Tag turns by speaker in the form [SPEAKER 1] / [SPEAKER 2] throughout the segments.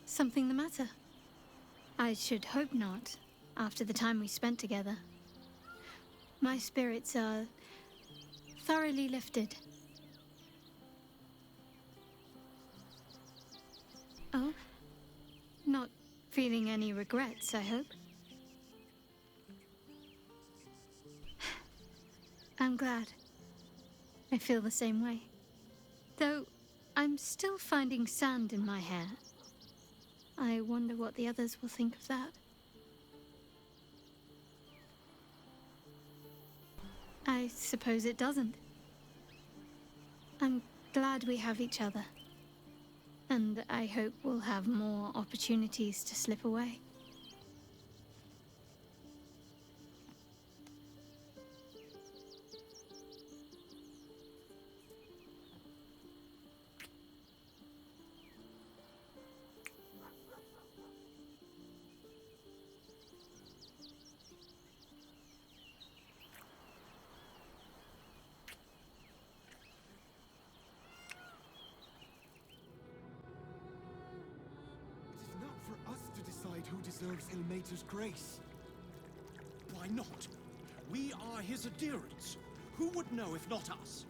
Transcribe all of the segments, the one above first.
[SPEAKER 1] Something the matter? I should hope not, after the time we spent together. My spirits are thoroughly lifted. Oh? Not feeling any regrets, I hope? I'm glad. I feel the same way. Though I'm still finding sand in my hair. I wonder what the others will think of that. I suppose it doesn't. I'm glad we have each other. And I hope we'll have more opportunities to slip away.
[SPEAKER 2] Who deserves Ilmater's grace?
[SPEAKER 3] Why not? We are his adherents. Who would know if not us?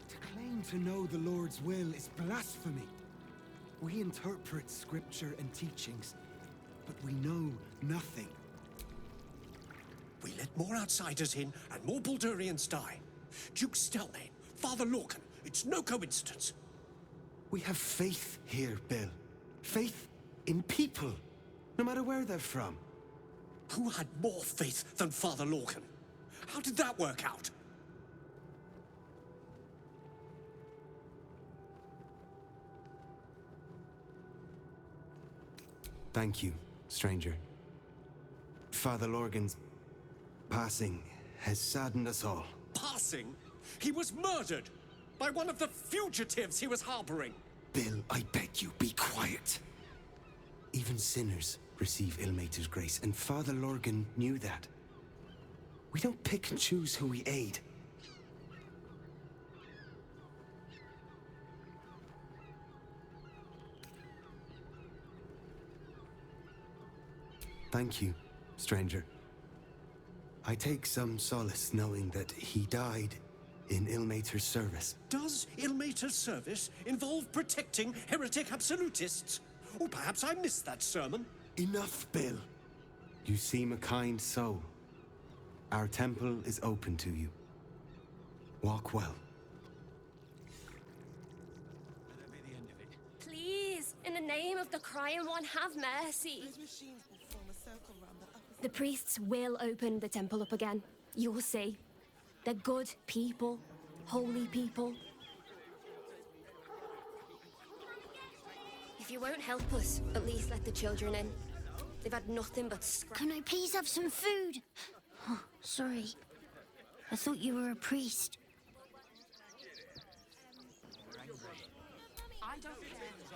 [SPEAKER 2] To claim to know the Lord's will is blasphemy. We interpret scripture and teachings, but we know nothing.
[SPEAKER 3] We let more outsiders in, and more Baldurians die. Duke Stelmane, Father Lorcan, it's no coincidence.
[SPEAKER 2] We have faith here, Bill. Faith in people. No matter where they're from.
[SPEAKER 3] Who had more faith than Father Lorcan? How did that work out?
[SPEAKER 2] Thank you, stranger. Father Lorgan's passing has saddened us all.
[SPEAKER 3] Passing? He was murdered by one of the fugitives he was harboring.
[SPEAKER 2] Bill, I beg you, be quiet. Even sinners receive Ilmater's grace, and Father Lorgan knew that. We don't pick and choose who we aid. Thank you, stranger. I take some solace knowing that he died in Ilmater's service.
[SPEAKER 3] Does Ilmater's service involve protecting heretic absolutists? Or perhaps I missed that sermon.
[SPEAKER 2] Enough, Bill. You seem a kind soul. Our temple is open to you. Walk well.
[SPEAKER 4] Please, in the name of the crying one, have mercy. The priests will open the temple up again. You'll see. They're good people. Holy people. If you won't help us, at least let the children in. They've had nothing but
[SPEAKER 5] Can I please have some food? Oh, sorry. I thought you were a priest.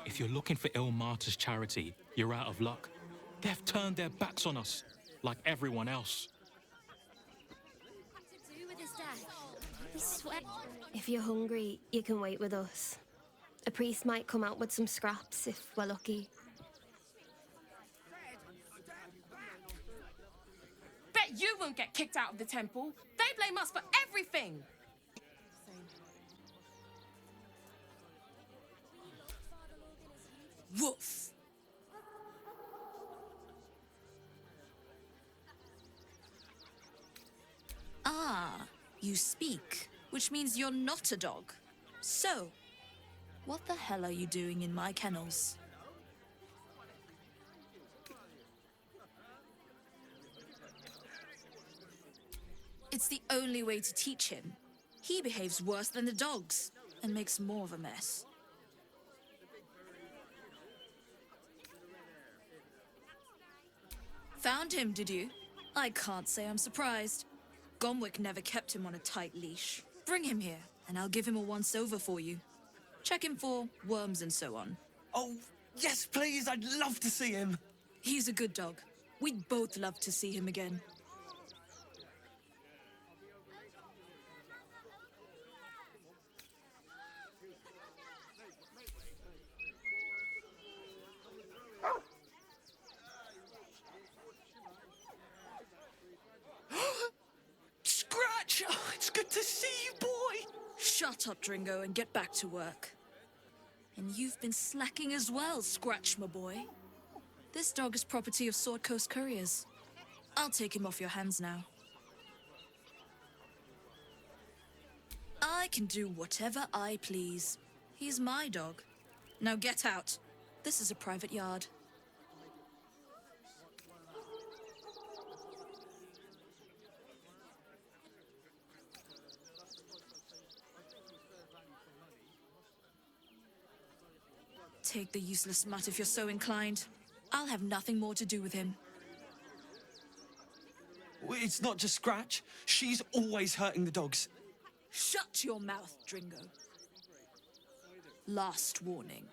[SPEAKER 6] If you're looking for Ilmater's charity, you're out of luck. They've turned their backs on us, like everyone else.
[SPEAKER 4] If you're hungry, you can wait with us. A priest might come out with some scraps if we're lucky.
[SPEAKER 7] Bet you won't get kicked out of the temple. They blame us for everything. Woof.
[SPEAKER 8] Ah, you speak, which means you're not a dog. So, what the hell are you doing in my kennels? It's the only way to teach him. He behaves worse than the dogs and makes more of a mess. Found him, did you? I can't say I'm surprised. Gomwick never kept him on a tight leash. Bring him here, and I'll give him a once-over for you. Check him for worms and so on.
[SPEAKER 9] Oh, yes, please, I'd love to see him.
[SPEAKER 8] He's a good dog. We'd both love to see him again.
[SPEAKER 9] Scratch! Oh, it's good to see you, boy!
[SPEAKER 8] Shut up, Dringo, and get back to work. And you've been slacking as well, Scratch, my boy. This dog is property of Sword Coast Couriers. I'll take him off your hands now. I can do whatever I please. He's my dog. Now get out. This is a private yard. Take the useless mutt if you're so inclined. I'll have nothing more to do with him.
[SPEAKER 9] It's not just Scratch. She's always hurting the dogs.
[SPEAKER 8] Shut your mouth, Dringo. Last warning.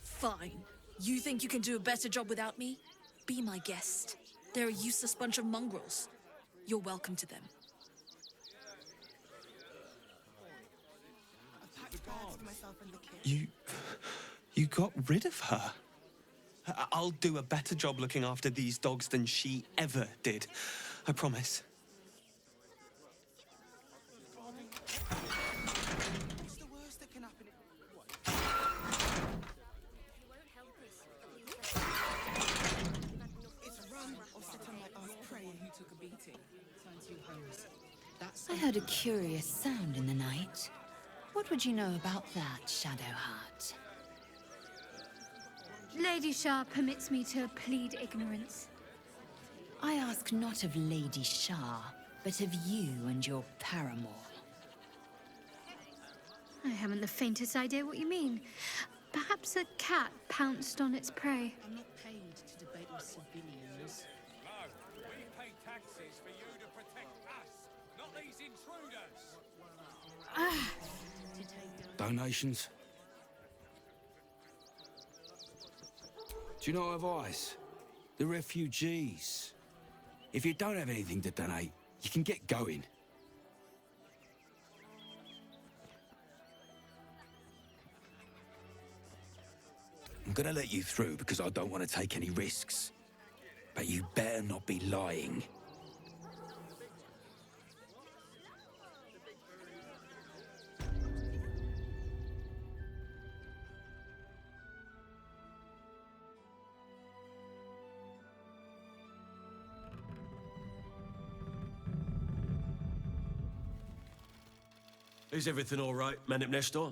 [SPEAKER 8] Fine. You think you can do a better job without me? Be my guest. They're a useless bunch of mongrels. You're welcome to them.
[SPEAKER 9] You got rid of her? I'll do a better job looking after these dogs than she ever did. I promise.
[SPEAKER 10] I heard a curious sound in the night. What would you know about that, Shadowheart?
[SPEAKER 1] Lady Shah permits me to plead ignorance.
[SPEAKER 10] I ask not of Lady Shah, but of you and your paramour.
[SPEAKER 1] I haven't the faintest idea what you mean. Perhaps a cat pounced on its prey.
[SPEAKER 11] I'm not paid to debate with civilians.
[SPEAKER 12] No, we pay taxes for you to protect us, not these intruders.
[SPEAKER 2] Donations? Do you know of eyes? The refugees. If you don't have anything to donate, you can get going. I'm gonna let you through because I don't want to take any risks. But you better not be lying.
[SPEAKER 3] Is everything all right, Manip Nestor?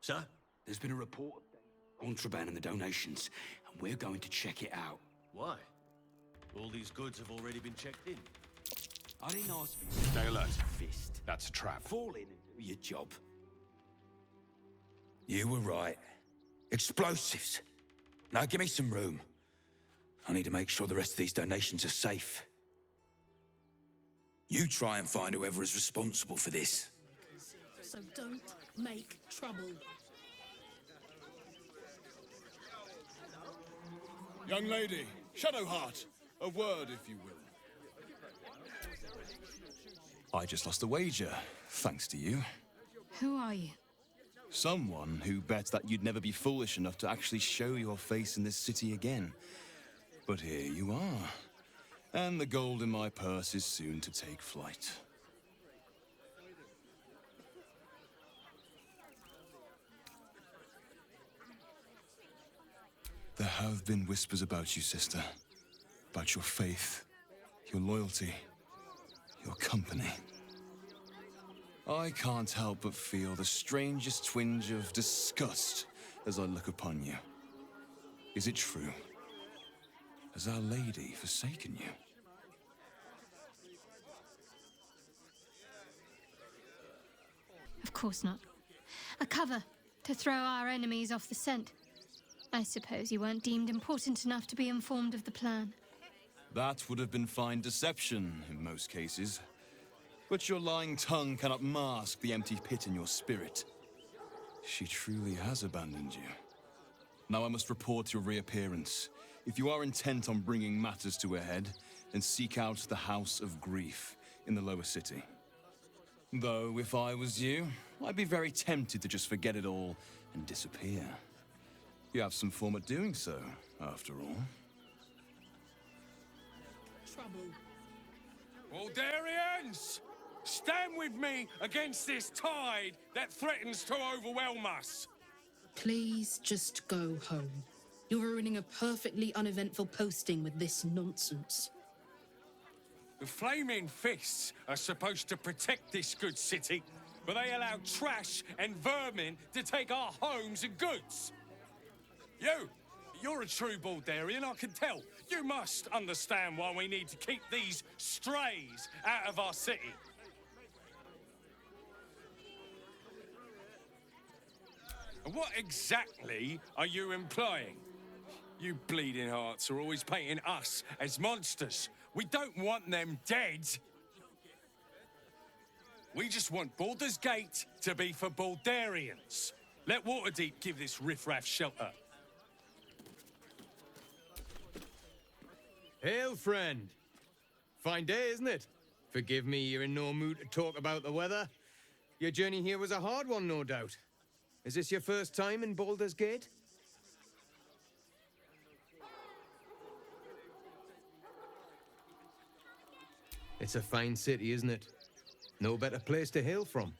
[SPEAKER 3] Sir?
[SPEAKER 2] There's been a report of contraband in the donations, and we're going to check it out.
[SPEAKER 3] Why? All these goods have already been checked in.
[SPEAKER 2] I didn't ask you.
[SPEAKER 12] Stay alert.
[SPEAKER 2] Fist.
[SPEAKER 12] That's a trap.
[SPEAKER 2] Fall in and do your job. You were right. Explosives. Now give me some room. I need to make sure the rest of these donations are safe. You try and find whoever is responsible for this.
[SPEAKER 11] So don't make trouble.
[SPEAKER 13] Young lady, Shadowheart, a word, if you will. I just lost a wager, thanks to you.
[SPEAKER 1] Who are you?
[SPEAKER 13] Someone who bet that you'd never be foolish enough to actually show your face in this city again. But here you are. And the gold in my purse is soon to take flight. There have been whispers about you, sister. About your faith, your loyalty, your company. I can't help but feel the strangest twinge of disgust as I look upon you. Is it true? Has Our Lady forsaken you?
[SPEAKER 1] Of course not. A cover to throw our enemies off the scent. I suppose you weren't deemed important enough to be informed of the plan.
[SPEAKER 13] That would have been fine deception in most cases. But your lying tongue cannot mask the empty pit in your spirit. She truly has abandoned you. Now I must report your reappearance. If you are intent on bringing matters to a head, then seek out the House of Grief in the lower city. Though, if I was you, I'd be very tempted to just forget it all and disappear. You have some form at doing so, after all.
[SPEAKER 11] Trouble.
[SPEAKER 12] Baldurians! Stand with me against this tide that threatens to overwhelm us.
[SPEAKER 11] Please just go home. You're ruining a perfectly uneventful posting with this nonsense.
[SPEAKER 12] The Flaming Fists are supposed to protect this good city, but they allow trash and vermin to take our homes and goods. You're a true Baldurian, I can tell. You must understand why we need to keep these strays out of our city. And what exactly are you implying? You bleeding hearts are always painting us as monsters. We don't want them dead. We just want Baldur's Gate to be for Baldurians. Let Waterdeep give this riffraff shelter.
[SPEAKER 14] Hail, friend. Fine day, isn't it? Forgive me, you're in no mood to talk about the weather. Your journey here was a hard one, no doubt. Is this your first time in Baldur's Gate? It's a fine city, isn't it? No better place to hail from.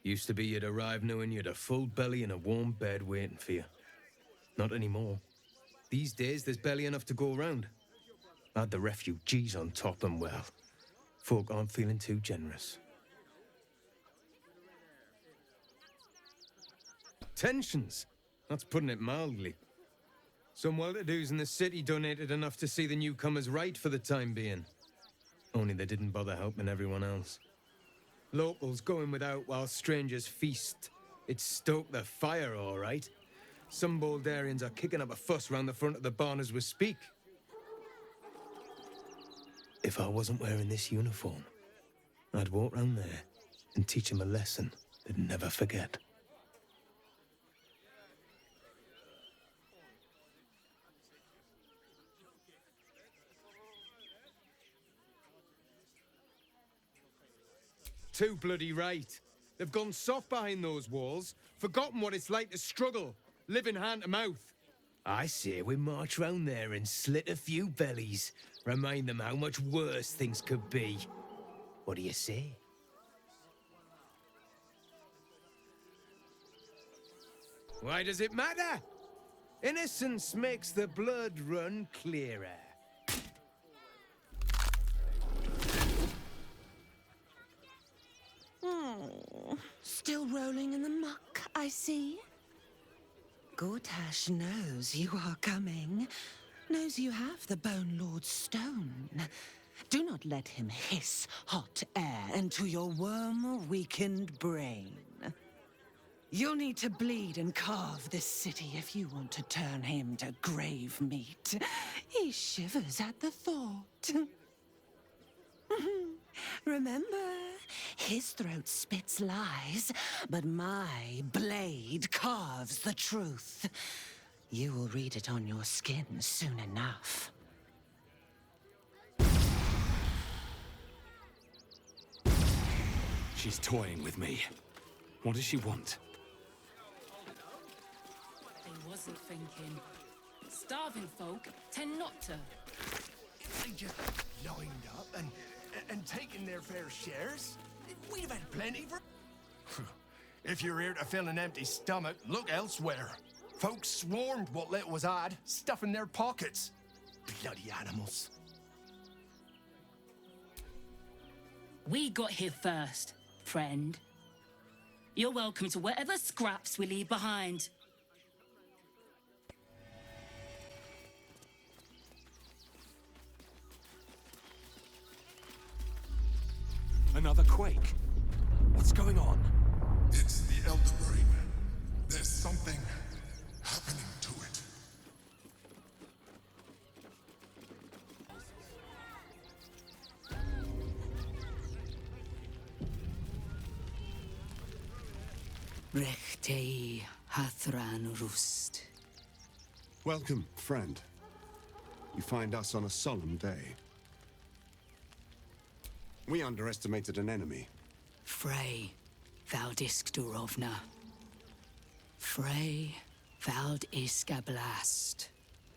[SPEAKER 14] Used to be you'd arrive knowing you'd a full belly and a warm bed waiting for you. Not anymore. These days, there's barely enough to go around. Add the refugees on top and, well, folk aren't feeling too generous. Tensions. That's putting it mildly. Some well-to-dos in the city donated enough to see the newcomers right for the time being. Only they didn't bother helping everyone else. Locals going without while strangers feast. It stoked the fire, all right. Some Baldurians are kicking up a fuss round the front of the barn as we speak. If I wasn't wearing this uniform, I'd walk round there and teach them a lesson they'd never forget. Too bloody right. They've gone soft behind those walls, forgotten what it's like to struggle, living hand to mouth. I say we march round there and slit a few bellies, remind them how much worse things could be. What do you say? Why does it matter? Innocence makes the blood run clearer.
[SPEAKER 15] Oh, still rolling in the muck, I see. Gortash knows you are coming. Knows you have the Bone Lord's stone. Do not let him hiss hot air into your worm-weakened brain. You'll need to bleed and carve this city if you want to turn him to grave meat. He shivers at the thought. Remember, his throat spits lies, but my blade carves the truth. You will read it on your skin soon enough.
[SPEAKER 2] She's toying with me. What does she want?
[SPEAKER 7] I wasn't thinking. Starving folk tend not to.
[SPEAKER 16] They just lined up and taken their fair shares, we'd have had plenty for... If you're here to fill an empty stomach, look elsewhere. Folks swarmed what little was odd, stuffing their pockets. Bloody animals.
[SPEAKER 17] We got here first, friend. You're welcome to whatever scraps we leave behind.
[SPEAKER 2] Another quake? What's going on?
[SPEAKER 18] It's the Elder Brain. There's something happening to it.
[SPEAKER 10] Rechtei Hathran Rust.
[SPEAKER 19] Welcome, friend. You find us on a solemn day. We underestimated an enemy.
[SPEAKER 10] Frey, thou Durovna. Frey,
[SPEAKER 15] Vald Iskablast.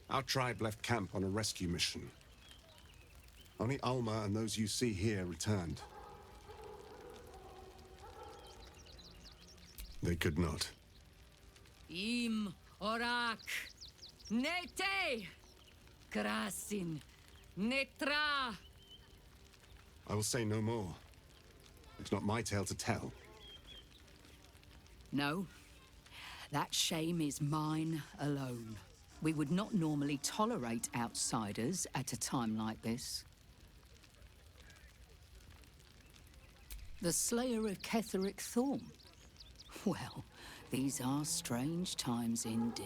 [SPEAKER 19] Our tribe left camp on a rescue mission. Only Alma and those you see here returned. They could not.
[SPEAKER 20] Im orak. Nete. Krasin. Netra.
[SPEAKER 19] I will say no more. It's not my tale to tell.
[SPEAKER 20] No. That shame is mine alone. We would not normally tolerate outsiders at a time like this. The Slayer of Ketheric Thorn. Well, these are strange times indeed.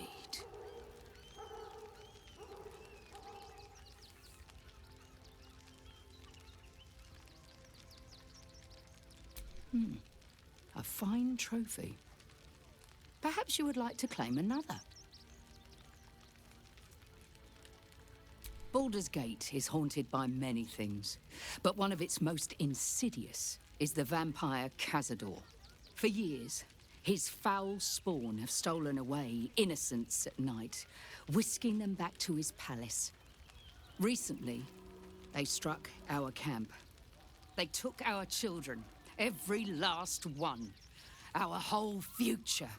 [SPEAKER 20] A fine trophy. Perhaps you would like to claim another. Baldur's Gate is haunted by many things, but one of its most insidious is the vampire Cazador. For years, his foul spawn have stolen away innocents at night, whisking them back to his palace. Recently, they struck our camp. They took our children, every last one, our whole future.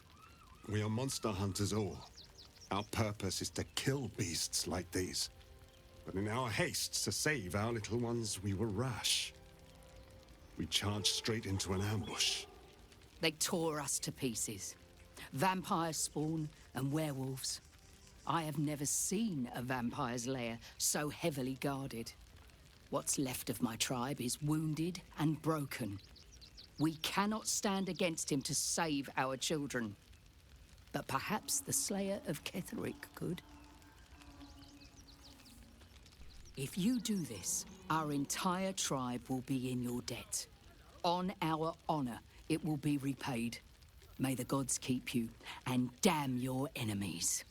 [SPEAKER 19] We are monster hunters all. Our purpose is to kill beasts like these. But in our haste to save our little ones, we were rash. We charged straight into an ambush.
[SPEAKER 20] They tore us to pieces. Vampire spawn and werewolves. I have never seen a vampire's lair so heavily guarded. What's left of my tribe is wounded and broken. We cannot stand against him to save our children. But perhaps the Slayer of Ketheric could. If you do this, our entire tribe will be in your debt. On our honor, it will be repaid. May the gods keep you, and damn your enemies.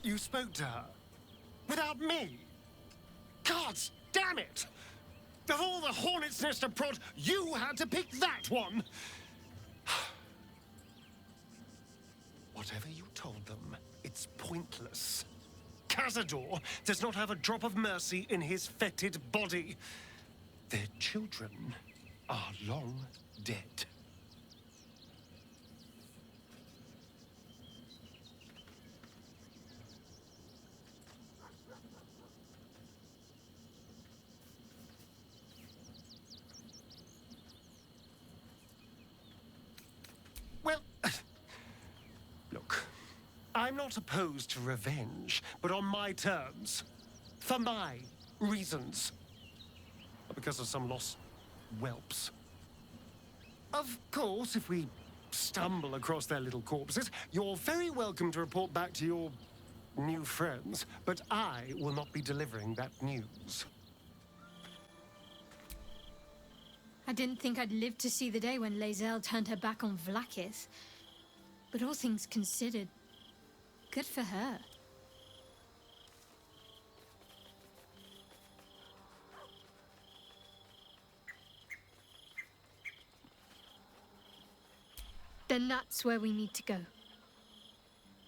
[SPEAKER 3] You spoke to her? Without me? Gods damn it! Of all the hornet's nest of prod, you had to pick that one! Whatever you told them, it's pointless. Cazador does not have a drop of mercy in his fetid body. Their children are long dead. Well, look, I'm not opposed to revenge, but on my terms. For my reasons. Not because of some lost whelps. Of course, if we stumble across their little corpses, you're very welcome to report back to your new friends, but I will not be delivering that news.
[SPEAKER 1] I didn't think I'd live to see the day when Lae'zel turned her back on Vlaakith. But all things considered, good for her. Then that's where we need to go.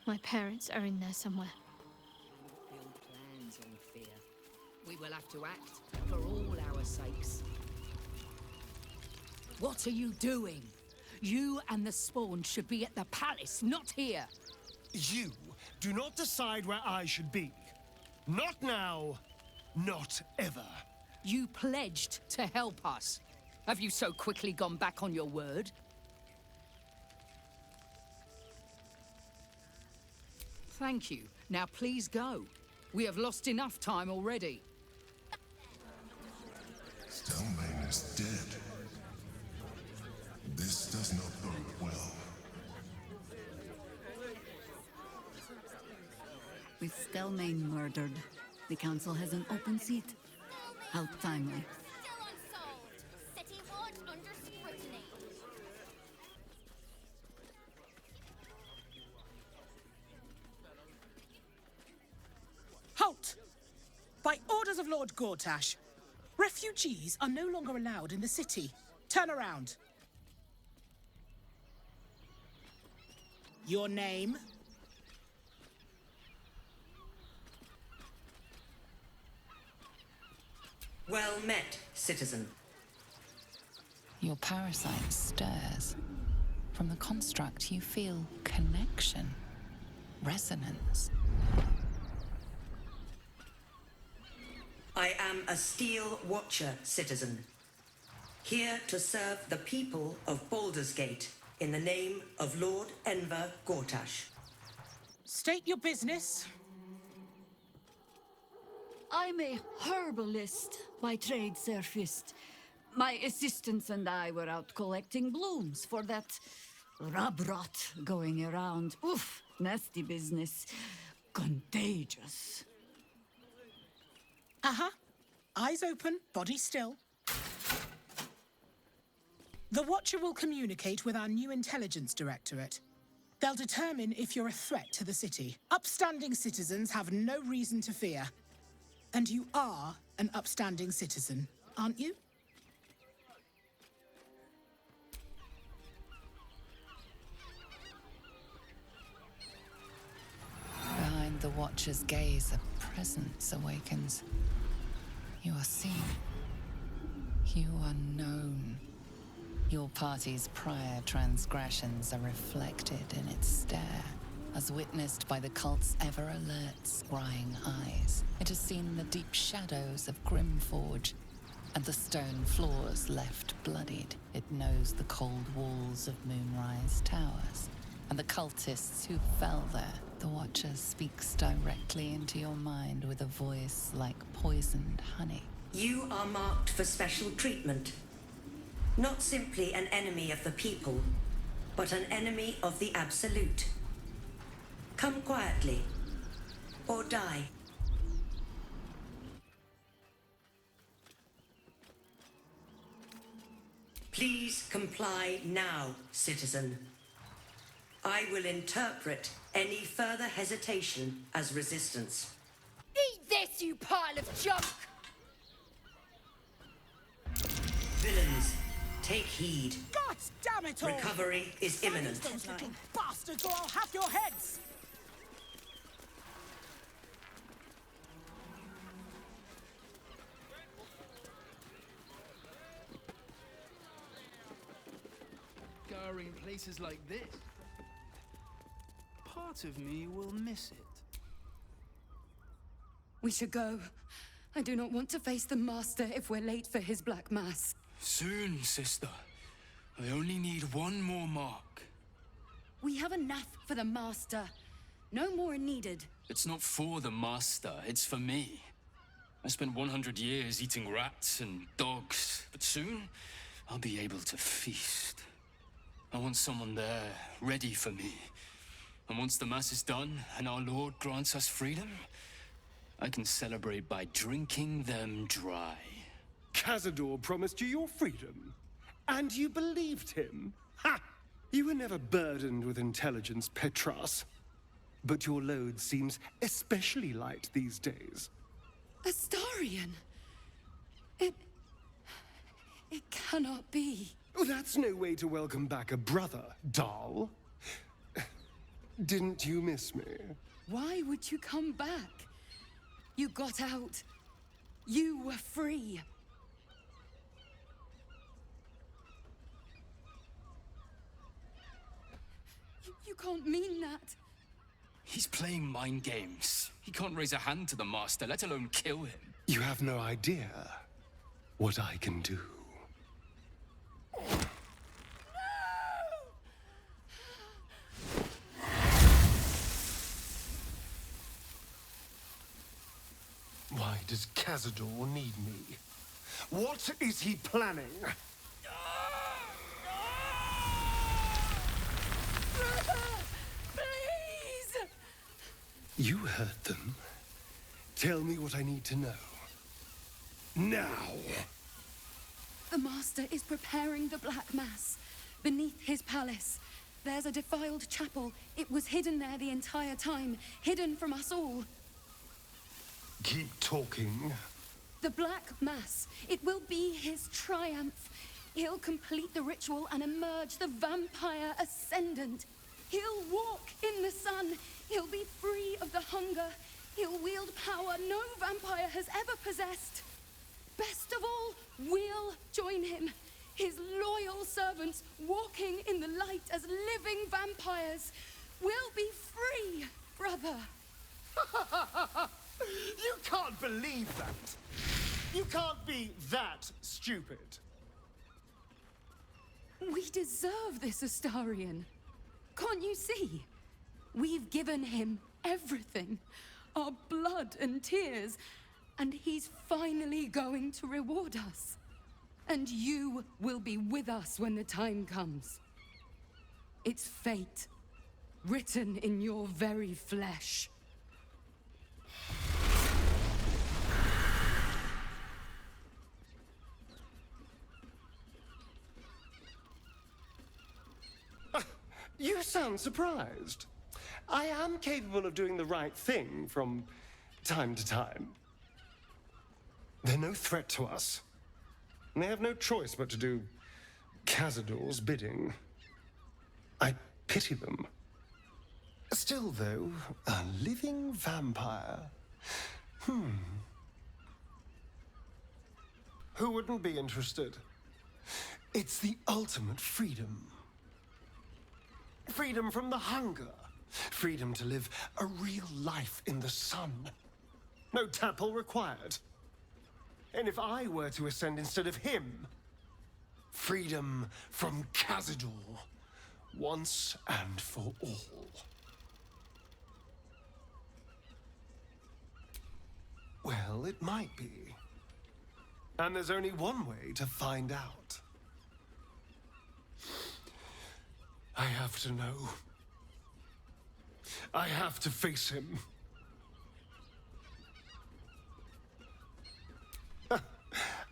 [SPEAKER 1] My parents are in there somewhere.
[SPEAKER 20] Build plans on fear. We will have to act for all our sakes. What are you doing? You and the spawn should be at the palace, not here.
[SPEAKER 3] You do not decide where I should be. Not now, not ever.
[SPEAKER 20] You pledged to help us. Have you so quickly gone back on your word? Thank you. Now please go. We have lost enough time already.
[SPEAKER 18] Stelmane is dead. This does not bode well.
[SPEAKER 21] With Stelmane murdered, the council has an open seat. How timely.
[SPEAKER 4] Still unsolved. City Ward under scrutiny.
[SPEAKER 22] Halt! By orders of Lord
[SPEAKER 5] Gortash. Refugees are no longer allowed in the city. Turn around. Your name?
[SPEAKER 22] Well met, citizen.
[SPEAKER 23] Your parasite stirs. From the construct, you feel connection, resonance.
[SPEAKER 22] I am a Steel Watcher, citizen. Here to serve the people of Baldur's Gate in the name of Lord Enver Gortash.
[SPEAKER 5] State your business.
[SPEAKER 21] I'm a herbalist by trade, Sir Fist. My assistants and I were out collecting blooms for that rub rot going around. Oof, nasty business. Contagious.
[SPEAKER 5] Uh-huh. Eyes open, body still. The Watcher will communicate with our new intelligence directorate. They'll determine if you're a threat to the city. Upstanding citizens have no reason to fear. And you are an upstanding citizen, aren't you?
[SPEAKER 23] Behind the Watcher's gaze, a presence awakens. You are seen. You are known. Your party's prior transgressions are reflected in its stare, as witnessed by the cult's ever-alert, scrying eyes. It has seen the deep shadows of Grimforge, and the stone floors left bloodied. It knows the cold walls of Moonrise Towers, and the cultists who fell there. The Watcher speaks directly into your mind with a voice like poisoned honey.
[SPEAKER 22] You are marked for special treatment. Not simply an enemy of the people, but an enemy of the Absolute. Come quietly, or die. Please comply now, citizen. I will interpret any further hesitation as resistance.
[SPEAKER 21] Eat this, you pile of junk!
[SPEAKER 22] Villains, take heed.
[SPEAKER 5] God damn it all!
[SPEAKER 22] Recovery is imminent.
[SPEAKER 5] Those little bastards, or I'll have your heads!
[SPEAKER 24] Scouring places like this. Part of me will miss it.
[SPEAKER 21] We should go. I do not want to face the Master if we're late for his Black Mass.
[SPEAKER 6] Soon, sister. I only need one more mark.
[SPEAKER 21] We have enough for the Master. No more are needed.
[SPEAKER 6] It's not for the Master, it's for me. I spent 100 years eating rats and dogs, but soon I'll be able to feast. I want someone there, ready for me. And once the Mass is done and our Lord grants us freedom, I can celebrate by drinking them dry.
[SPEAKER 3] Cazador promised you your freedom, and you believed him. Ha! You were never burdened with intelligence, Petras. But your load seems especially light these days.
[SPEAKER 21] Astarion! It cannot be.
[SPEAKER 3] Oh, that's no way to welcome back a brother, doll. Didn't you miss me?
[SPEAKER 21] Why would you come back? You got out. You were free. You can't mean that.
[SPEAKER 6] He's playing mind games. He can't raise a hand to the Master, let alone kill him.
[SPEAKER 3] You have no idea what I can do. Why does Cazador need me? What is he planning?
[SPEAKER 21] Please!
[SPEAKER 3] You heard them. Tell me what I need to know. Now!
[SPEAKER 21] The Master is preparing the Black Mass beneath his palace. There's a defiled chapel. It was hidden there the entire time, hidden from us all.
[SPEAKER 3] Keep talking,
[SPEAKER 8] The Black Mass. It will be his triumph. He'll complete the ritual and emerge the vampire ascendant. He'll walk in the sun. He'll be free of the hunger. He'll wield power no vampire has ever possessed. Best of all, we'll join him. His loyal servants walking in the light as living vampires. We'll be free, brother.
[SPEAKER 3] You can't believe that. You can't be that stupid.
[SPEAKER 8] We deserve this, Astarion. Can't you see? We've given him everything. Our blood and tears. And he's finally going to reward us. And you will be with us when the time comes. It's fate, written in your very flesh.
[SPEAKER 3] You sound surprised. I am capable of doing the right thing from time to time. They're no threat to us. And they have no choice but to do Cazador's bidding. I pity them. Still, though, a living vampire. Who wouldn't be interested? It's the ultimate freedom. Freedom from the hunger. Freedom to live a real life in the sun. No temple required. And if I were to ascend instead of him, freedom from Cazador, once and for all. Well, it might be. And there's only one way to find out. I have to know. I have to face him.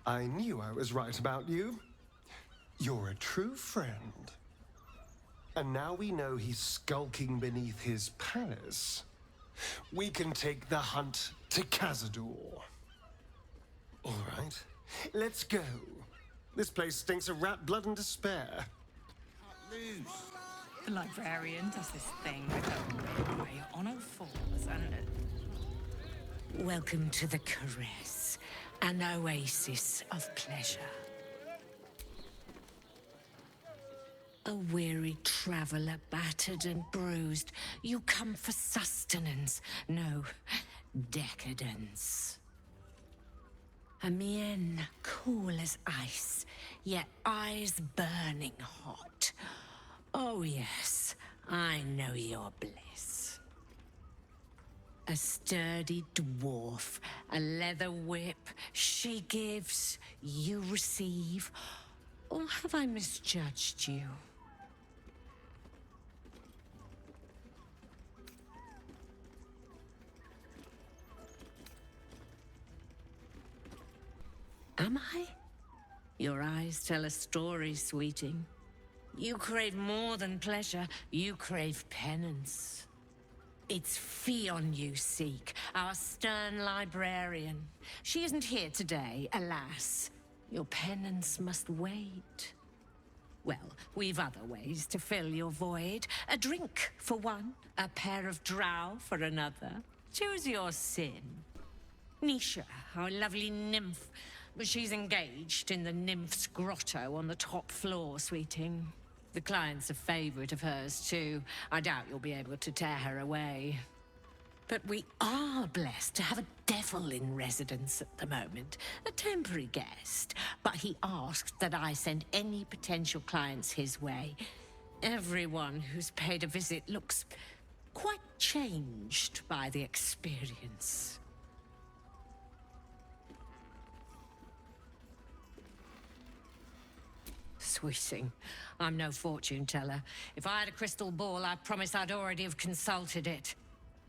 [SPEAKER 3] I knew I was right about you. You're a true friend. And now we know he's skulking beneath his palace. We can take the hunt to Cazador. All right, let's go. This place stinks of rat blood and despair.
[SPEAKER 9] The librarian does this thing where you're on all fours and...
[SPEAKER 22] Welcome to the Caress, an oasis of pleasure. A weary traveler, battered and bruised, you come for sustenance, no, decadence. A mien cool as ice, yet eyes burning hot. Oh yes, I know your bliss. A sturdy dwarf, a leather whip, she gives, you receive. Or have I misjudged you? Am I? Your eyes tell a story, sweeting. You crave more than pleasure, you crave penance. It's Fionn you seek, our stern librarian. She isn't here today, alas. Your penance must wait. Well, we've other ways to fill your void. A drink for one, a pair of drow for another. Choose your sin. Nisha, our lovely nymph. She's engaged in the nymph's grotto on the top floor, sweeting. The client's a favorite of hers, too. I doubt you'll be able to tear her away. But we are blessed to have a devil in residence at the moment. A temporary guest. But he asked that I send any potential clients his way. Everyone who's paid a visit looks quite changed by the experience. Sweeting, I'm no fortune teller. If I had a crystal ball, I promise I'd already have consulted it.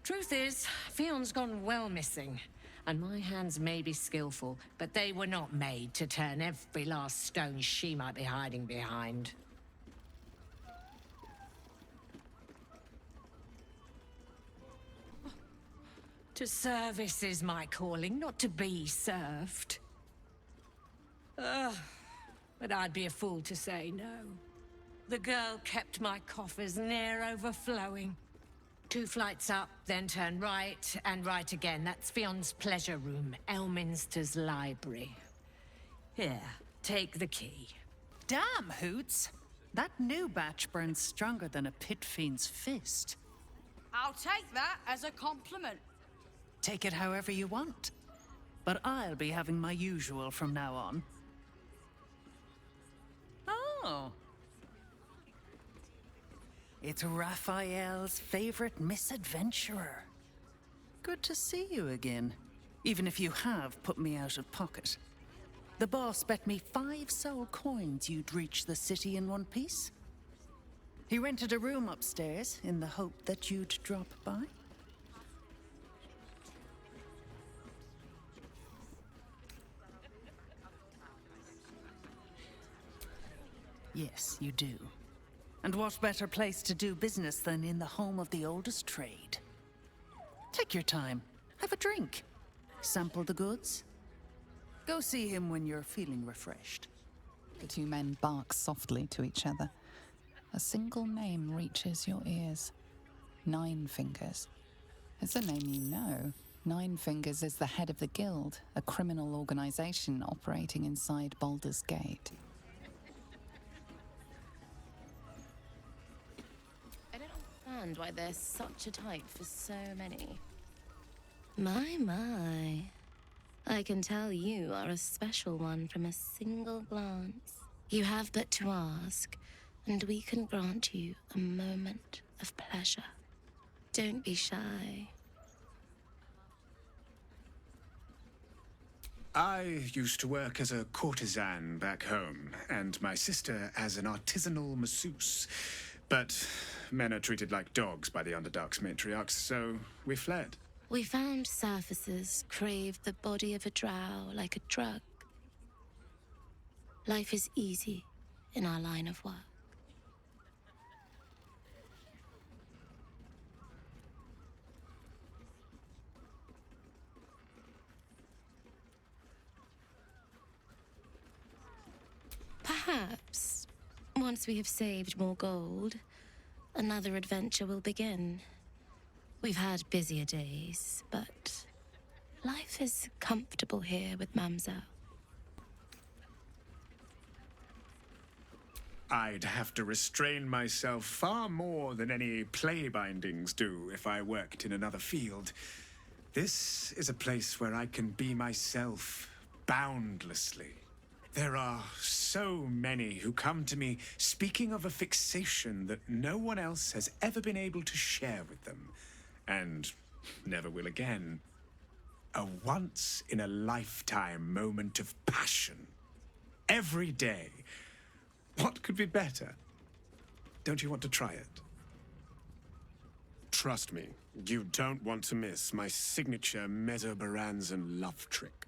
[SPEAKER 22] Truth is, Fionn's gone well missing. And my hands may be skillful, but they were not made to turn every last stone she might be hiding behind.
[SPEAKER 11] To service is my calling, not to be served. Ugh, but I'd be a fool to say no. The girl kept my coffers near overflowing. 2 flights up, then turn right, and right again. That's Fion's pleasure room, Elminster's library. Here, take the key.
[SPEAKER 9] Damn, Hoots! That new batch burns stronger than a pit fiend's fist.
[SPEAKER 21] I'll take that as a compliment.
[SPEAKER 9] Take it however you want. But I'll be having my usual from now on. Oh. It's Raphael's favorite misadventurer. Good to see you again, even if you have put me out of pocket. The boss bet me 5 soul coins you'd reach the city in one piece. He rented a room upstairs in the hope that you'd drop by. Yes, you do. And what better place to do business than in the home of the oldest trade? Take your time. Have a drink. Sample the goods. Go see him when you're feeling refreshed.
[SPEAKER 23] The 2 men bark softly to each other. A single name reaches your ears. 9 Fingers. It's a name you know. 9 Fingers is the head of the Guild, a criminal organization operating inside Baldur's Gate.
[SPEAKER 12] I don't understand why there's such a type for so many. My. I can tell you are a special one from a single glance. You have but to ask, and we can grant you a moment of pleasure. Don't be shy.
[SPEAKER 13] I used to work as a courtesan back home, and my sister as an artisanal masseuse. But men are treated like dogs by the Underdark's matriarchs, so we fled.
[SPEAKER 12] We found surfacers crave the body of a drow like a drug. Life is easy in our line of work. Perhaps, once we have saved more gold, another adventure will begin. We've had busier days, but life is comfortable here with Mamselle.
[SPEAKER 13] I'd have to restrain myself far more than any play bindings do if I worked in another field. This is a place where I can be myself boundlessly. There are so many who come to me speaking of a fixation that no one else has ever been able to share with them, and never will again. A once-in-a-lifetime moment of passion. Every day. What could be better? Don't you want to try it? Trust me, you don't want to miss my signature Mesobaranzan love trick.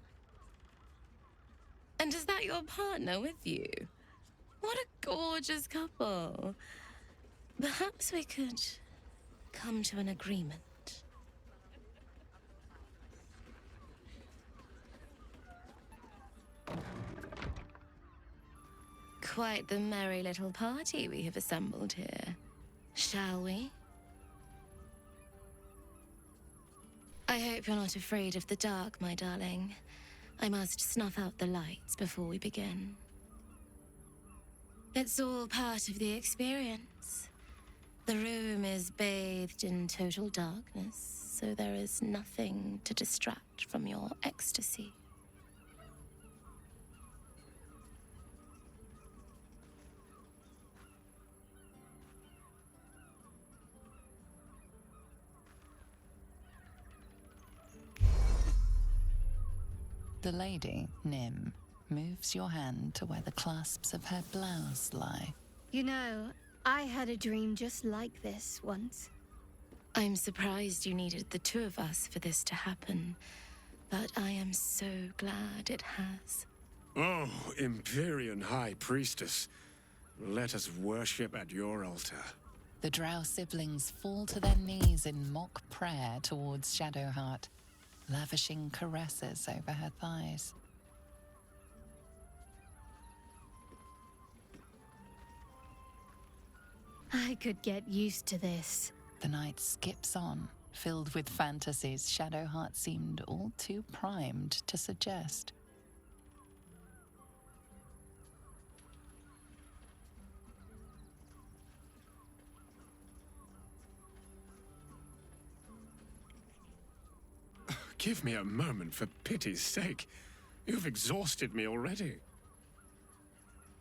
[SPEAKER 12] And is that your partner with you? What a gorgeous couple. Perhaps we could come to an agreement. Quite the merry little party we have assembled here. Shall we? I hope you're not afraid of the dark, my darling. I must snuff out the lights before we begin. It's all part of the experience. The room is bathed in total darkness, so there is nothing to distract from your ecstasy.
[SPEAKER 23] The lady, Nim, moves your hand to where the clasps of her blouse lie.
[SPEAKER 1] You know, I had a dream just like this once.
[SPEAKER 12] I'm surprised you needed the 2 of us for this to happen, but I am so glad it has.
[SPEAKER 13] Oh, Empyrean High Priestess, let us worship at your altar.
[SPEAKER 23] The drow siblings fall to their knees in mock prayer towards Shadowheart. lavishing caresses over her thighs.
[SPEAKER 1] I could get used to this.
[SPEAKER 23] The night skips on, filled with fantasies Shadowheart seemed all too primed to suggest.
[SPEAKER 13] Give me a moment, for pity's sake. You've exhausted me already.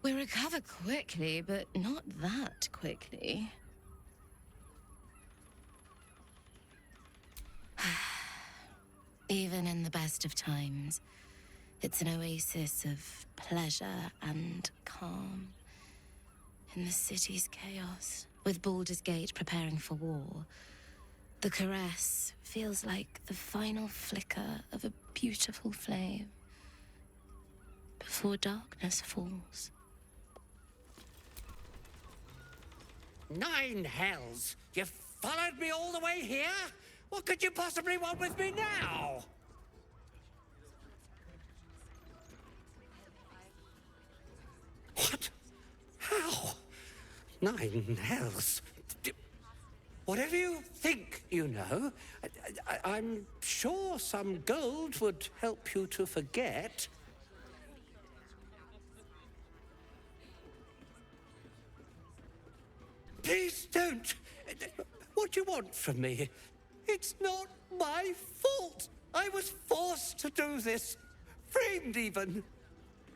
[SPEAKER 12] We recover quickly, but not that quickly. Even in the best of times, it's an oasis of pleasure and calm. In the city's chaos, with Baldur's Gate preparing for war, the caress feels like the final flicker of a beautiful flame before darkness falls.
[SPEAKER 7] 9 hells! You followed me all the way here? What could you possibly want with me now? What? How? 9 hells? Whatever you think you know, I'm sure some gold would help you to forget. Please don't. What do you want from me? It's not my fault. I was forced to do this. Framed even.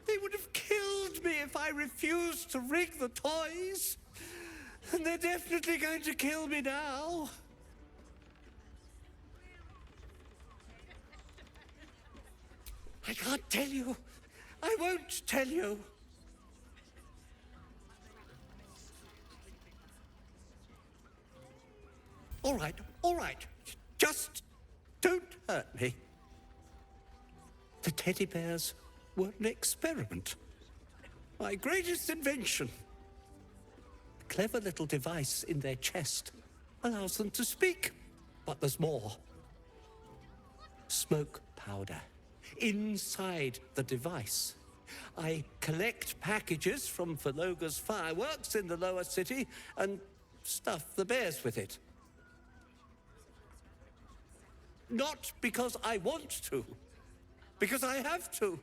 [SPEAKER 7] They would have killed me if I refused to rig the toys. And they're definitely going to kill me now. I can't tell you. I won't tell you. All right. Just don't hurt me. The teddy bears were an experiment. My greatest invention. A clever little device in their chest allows them to speak. But there's more. Smoke powder. Inside the device. I collect packages from Verloga's fireworks in the lower city and stuff the bears with it. Not because I want to, because I have to.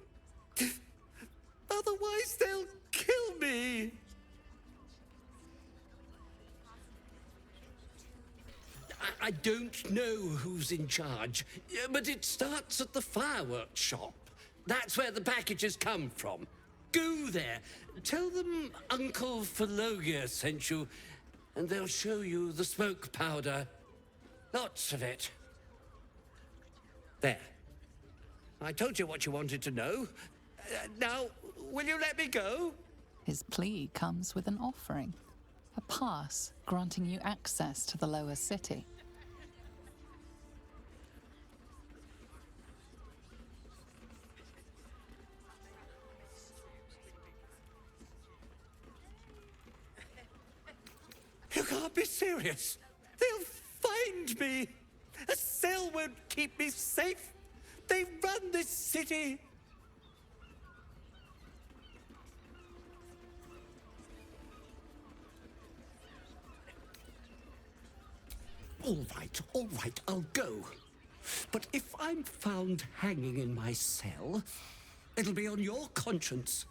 [SPEAKER 7] Otherwise, they'll kill me. I don't know who's in charge, but it starts at the fireworks shop. That's where the packages come from. Go there, tell them Uncle Verloga sent you, and they'll show you the smoke powder. Lots of it. There. I told you what you wanted to know. Now, will you let me go?
[SPEAKER 23] His plea comes with an offering. A pass granting you access to the lower city.
[SPEAKER 7] You can't be serious. They'll find me. A cell won't keep me safe. They run this city. All right, I'll go. But if I'm found hanging in my cell, it'll be on your conscience.